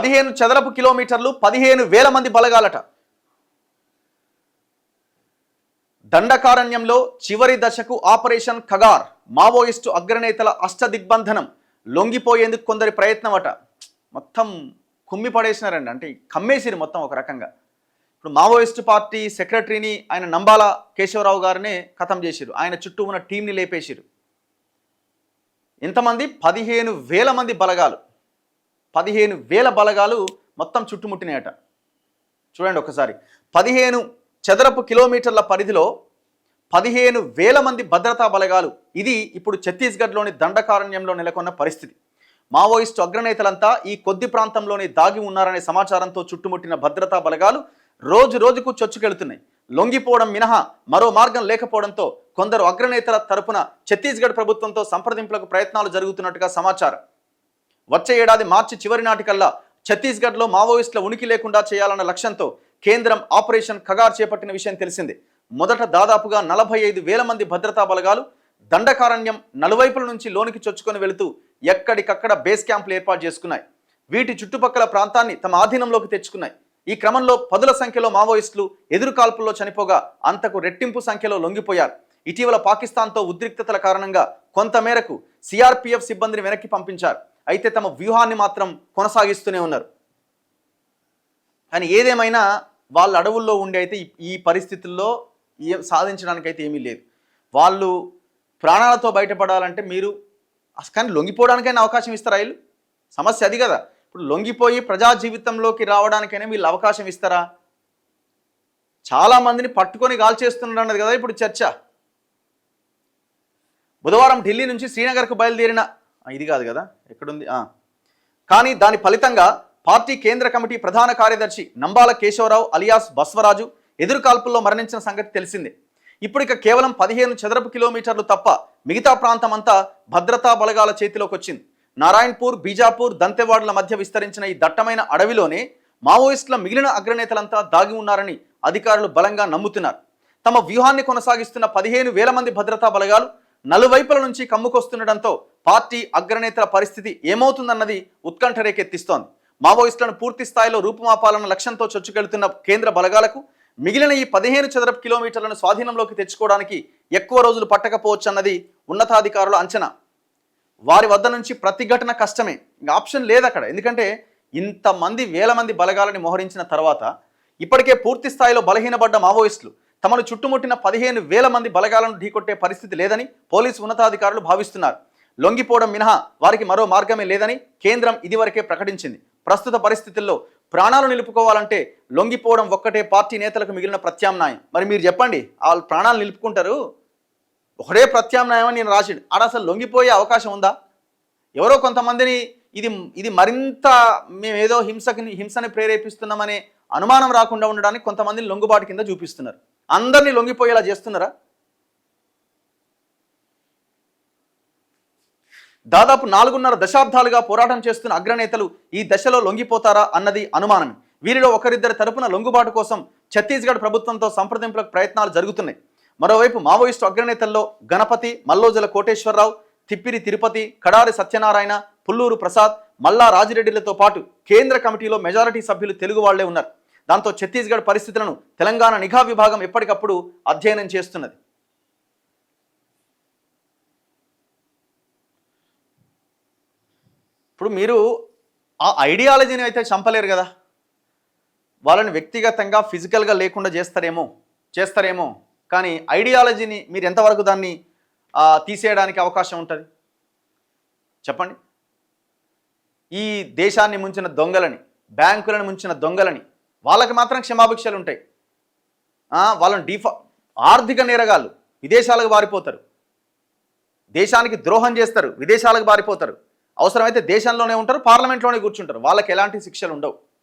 15 చదరపు కిలోమీటర్లు 15,000 మంది బలగాలట. దండకారణ్యంలో చివరి దశకు ఆపరేషన్ ఖగార్. మావోయిస్టు అగ్రనేతల అష్టదిగ్బంధనం. లొంగిపోయేందుకు కొందరి ప్రయత్నం అట. మొత్తం కుమ్మి పడేసినారండి, అంటే కమ్మేసిరు మొత్తం ఒక రకంగా. ఇప్పుడు మావోయిస్టు పార్టీ సెక్రటరీని ఆయన నంబాల కేశవరావు గారినే ఖతం చేసిరు, ఆయన చుట్టూ ఉన్న టీంని లేపేసిరు. ఎంతమంది? 15,000 మంది బలగాలు, 15,000 బలగాలు మొత్తం చుట్టుముట్టినాయట. చూడండి ఒకసారి, 15 చదరపు కిలోమీటర్ల పరిధిలో 15,000 మంది భద్రతా బలగాలు. ఇది ఇప్పుడు ఛత్తీస్గఢ్లోని దండకారణ్యంలో నెలకొన్న పరిస్థితి. మావోయిస్టు అగ్రనేతలంతా ఈ కొద్ది ప్రాంతంలోనే దాగి ఉన్నారనే సమాచారంతో చుట్టుముట్టిన భద్రతా బలగాలు రోజు రోజుకు చొచ్చుకెళ్తున్నాయి. లొంగిపోవడం మినహా మరో మార్గం లేకపోవడంతో కొందరు అగ్రనేతల తరపున ఛత్తీస్గఢ్ ప్రభుత్వంతో సంప్రదింపులకు ప్రయత్నాలు జరుగుతున్నట్టుగా సమాచారం. వచ్చే ఏడాది మార్చి చివరి నాటికల్లా ఛత్తీస్గఢ్లో మావోయిస్టుల ఉనికి లేకుండా చేయాలన్న లక్ష్యంతో కేంద్రం ఆపరేషన్ ఖగార్ చేపట్టిన విషయం తెలిసిందే. మొదట దాదాపుగా 45,000 మంది భద్రతా బలగాలు దండకారణ్యం నలువైపుల నుంచి లోనికి చొచ్చుకొని వెళుతూ ఎక్కడికక్కడ బేస్ క్యాంపులు ఏర్పాటు చేసుకున్నాయి. వీటి చుట్టుపక్కల ప్రాంతాన్ని తమ ఆధీనంలోకి తెచ్చుకున్నాయి. ఈ క్రమంలో 10ల సంఖ్యలో మావోయిస్టులు ఎదురు కాల్పుల్లో చనిపోగా అంతకు రెట్టింపు సంఖ్యలో లొంగిపోయారు. ఇటీవల పాకిస్తాన్తో ఉద్రిక్తతల కారణంగా కొంతమేరకు సిఆర్పిఎఫ్ సిబ్బందిని వెనక్కి పంపించారు. అయితే తమ వ్యూహాన్ని మాత్రం కొనసాగిస్తూనే ఉన్నారు. కానీ ఏదేమైనా వాళ్ళ అడవుల్లో ఉండి అయితే ఈ పరిస్థితుల్లో సాధించడానికైతే ఏమీ లేదు. వాళ్ళు ప్రాణాలతో బయటపడాలంటే మీరు కానీ లొంగిపోవడానికైనా అవకాశం ఇస్తారా? వీళ్ళు సమస్య అది కదా. ఇప్పుడు లొంగిపోయి ప్రజా జీవితంలోకి రావడానికైనా వీళ్ళు అవకాశం ఇస్తారా? చాలామందిని పట్టుకొని గాల్చేస్తున్నారు అన్నది కదా ఇప్పుడు చర్చ. బుధవారం ఢిల్లీ నుంచి శ్రీనగర్కు బయలుదేరిన ఇది కాదు కదా, ఎక్కడుంది, కానీ దాని ఫలితంగా పార్టీ కేంద్ర కమిటీ ప్రధాన కార్యదర్శి నంబాల కేశవరావు అలియాస్ బస్వరాజు ఎదురు కాల్పుల్లో మరణించిన సంగతి తెలిసిందే. ఇప్పుడిక కేవలం 15 చదరపు కిలోమీటర్లు తప్ప మిగతా ప్రాంతం అంతా భద్రతా బలగాల చేతిలోకి వచ్చింది. నారాయణపూర్, బీజాపూర్, దంతెవాడల మధ్య విస్తరించిన ఈ దట్టమైన అడవిలోనే మావోయిస్టుల మిగిలిన అగ్రనేతలంతా దాగి ఉన్నారని అధికారులు బలంగా నమ్ముతున్నారు. తమ వ్యూహాన్ని కొనసాగిస్తున్న 15,000 మంది భద్రతా బలగాలు నలువైపుల నుంచి కమ్ముకొస్తుండటంతో పార్టీ అగ్రనేతల పరిస్థితి ఏమవుతుందన్నది ఉత్కంఠ రేకెత్తిస్తోంది. మావోయిస్టులను పూర్తి స్థాయిలో రూపుమాపాలన్న లక్ష్యంతో చొచ్చుకెళ్తున్న కేంద్ర బలగాలకు మిగిలిన ఈ 15 చదరపు కిలోమీటర్లను స్వాధీనంలోకి తెచ్చుకోవడానికి ఎక్కువ రోజులు పట్టకపోవచ్చన్నది ఉన్నతాధికారుల అంచనా. వారి వద్ద నుంచి ప్రతిఘటన కష్టమే, ఇంకా ఆప్షన్ లేదు అక్కడ. ఎందుకంటే ఇంతమంది 1000 మంది బలగాలని మోహరించిన తర్వాత ఇప్పటికే పూర్తి స్థాయిలో బలహీనపడ్డ మావోయిస్టులు తమను చుట్టుముట్టిన 15,000 మంది బలగాలను ఢీకొట్టే పరిస్థితి లేదని పోలీసు ఉన్నతాధికారులు భావిస్తున్నారు. లొంగిపోవడం మినహా వారికి మరో మార్గమే లేదని కేంద్రం ఇదివరకే ప్రకటించింది. ప్రస్తుత పరిస్థితుల్లో ప్రాణాలు నిలుపుకోవాలంటే లొంగిపోవడం ఒక్కటే పార్టీ నేతలకు మిగిలిన ప్రత్యామ్నాయం. మరి మీరు చెప్పండి, వాళ్ళు ప్రాణాలు నిలుపుకుంటారు, ఒకటే ప్రత్యామ్నాయం అని నేను రాసిడు. ఆడ అసలు లొంగిపోయే అవకాశం ఉందా? ఎవరో కొంతమందిని ఇది మరింత మేమేదో హింసని ప్రేరేపిస్తున్నామనే అనుమానం రాకుండా ఉండడానికి కొంతమందిని లొంగుబాటు కింద చూపిస్తున్నారు. అందరినీ లొంగిపోయేలా చేస్తున్నారా? దాదాపు 4.5 దశాబ్దాలుగా పోరాటం చేస్తున్న అగ్రనేతలు ఈ దశలో లొంగిపోతారా అన్నది అనుమానమే. వీరిలో ఒకరిద్దరి తరపున లొంగుబాటు కోసం ఛత్తీస్గఢ్ ప్రభుత్వంతో సంప్రదింపులకు ప్రయత్నాలు జరుగుతున్నాయి. మరోవైపు మావోయిస్టు అగ్రనేతల్లో గణపతి, మల్లోజల కోటేశ్వరరావు, తిప్పిరి తిరుపతి, కడారి సత్యనారాయణ, పుల్లూరు ప్రసాద్, మల్లా రాజిరెడ్డిలతో పాటు కేంద్ర కమిటీలో మెజారిటీ సభ్యులు తెలుగు వాళ్లే ఉన్నారు. దాంతో ఛత్తీస్గఢ్ పరిస్థితులను తెలంగాణ నిఘా విభాగం ఎప్పటికప్పుడు అధ్యయనం చేస్తున్నది. ఇప్పుడు మీరు ఆ ఐడియాలజీని అయితే చంపలేరు కదా, వాళ్ళని వ్యక్తిగతంగా ఫిజికల్గా లేకుండా చేస్తారేమో కానీ ఐడియాలజీని మీరు ఎంతవరకు దాన్ని తీసేయడానికి అవకాశం ఉంటుంది చెప్పండి? ఈ దేశాన్ని ముంచిన దొంగలని, బ్యాంకులను ముంచిన దొంగలని వాళ్ళకి మాత్రం క్షమాభిక్షలు ఉంటాయి. వాళ్ళని ఆర్థిక నేరగాళ్ళు విదేశాలకు పారిపోతారు, దేశానికి ద్రోహం చేస్తారు, విదేశాలకు పారిపోతారు, అవసరమైతే దేశంలోనే ఉంటారు, పార్లమెంట్లోనే కూర్చుంటారు, వాళ్ళకి ఎలాంటి శిక్షలు ఉండవు.